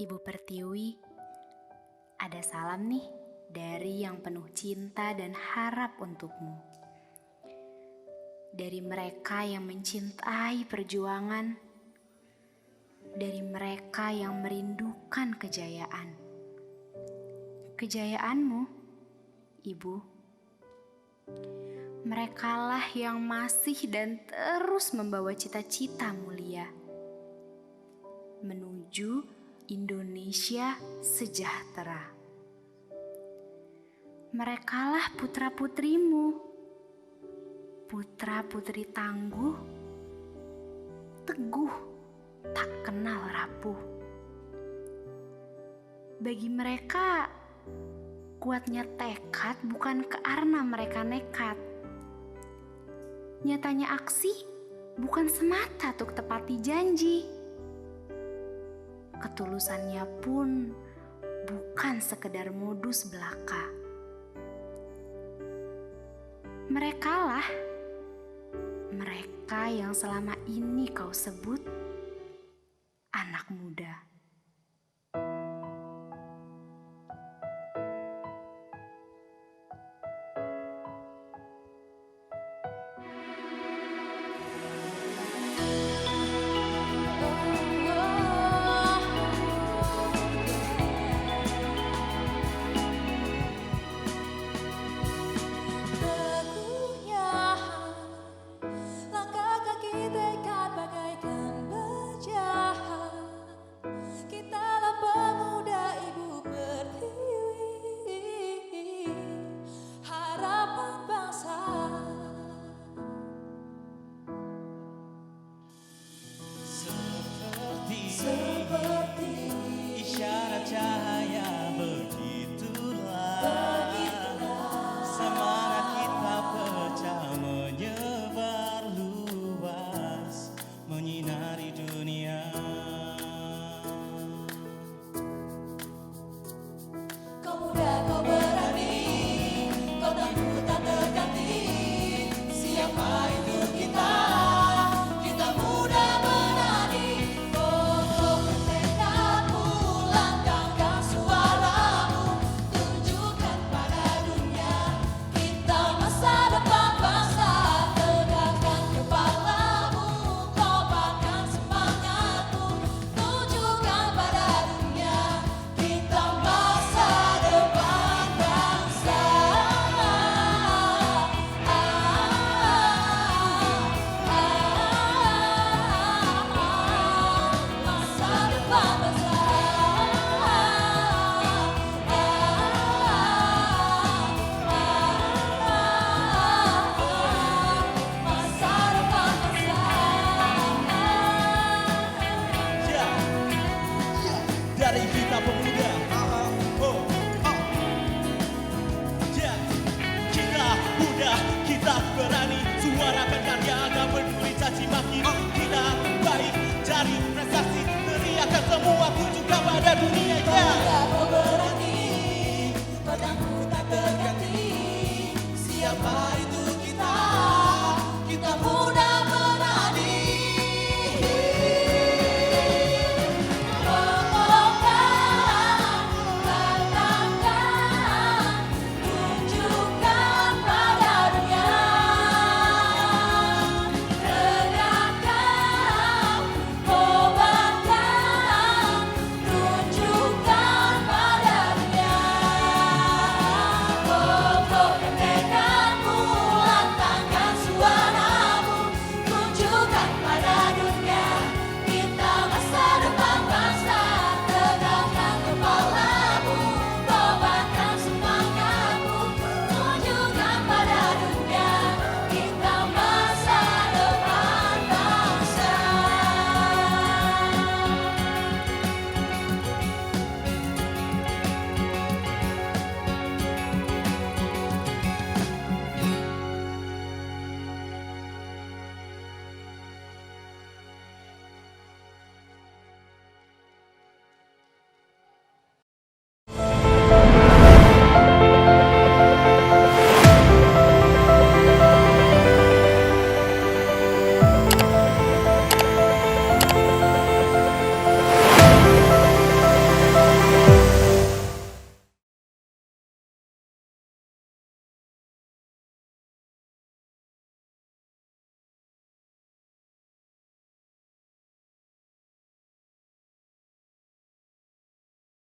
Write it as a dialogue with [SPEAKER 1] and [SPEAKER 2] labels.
[SPEAKER 1] Ibu Pertiwi, ada salam nih dari yang penuh cinta dan harap untukmu. Dari mereka yang mencintai perjuangan, dari mereka yang merindukan kejayaan. Kejayaanmu, Ibu. Merekalah yang masih dan terus membawa cita-cita mulia menuju Indonesia sejahtera. Merekalah putra-putrimu, putra-putri tangguh, teguh, tak kenal rapuh. Bagi mereka, kuatnya tekad bukan karena mereka nekat. Nyatanya aksi bukan semata untuk tepati janji. Ketulusannya pun bukan sekedar modus belaka. Merekalah mereka yang selama ini kau sebut anak muda.
[SPEAKER 2] Seperti isyarat cahaya begitulah semangat kita pecah menyebar luas menyinari dunia.
[SPEAKER 3] Kau muda, kau berani, kau takut tak terganti. Siapa itu kita? Kita muda berani. Kokoh tekadmu, lantangkan suaramu, tunjukkan pada dunia kita masa depan bangsa. Tegakkan kepalamu, kobarkan semangatmu, tunjukkan pada dunia kita masa depan bangsa. Masa depan bangsa. Masa depan bangsa.
[SPEAKER 2] Ya, dari kita pemuda. Ya, kita muda, kita berani, suarakan karya, gak peduli caci maki. Kita baik, cari prestasi, teriakan semua, tunjukkan pada dunia.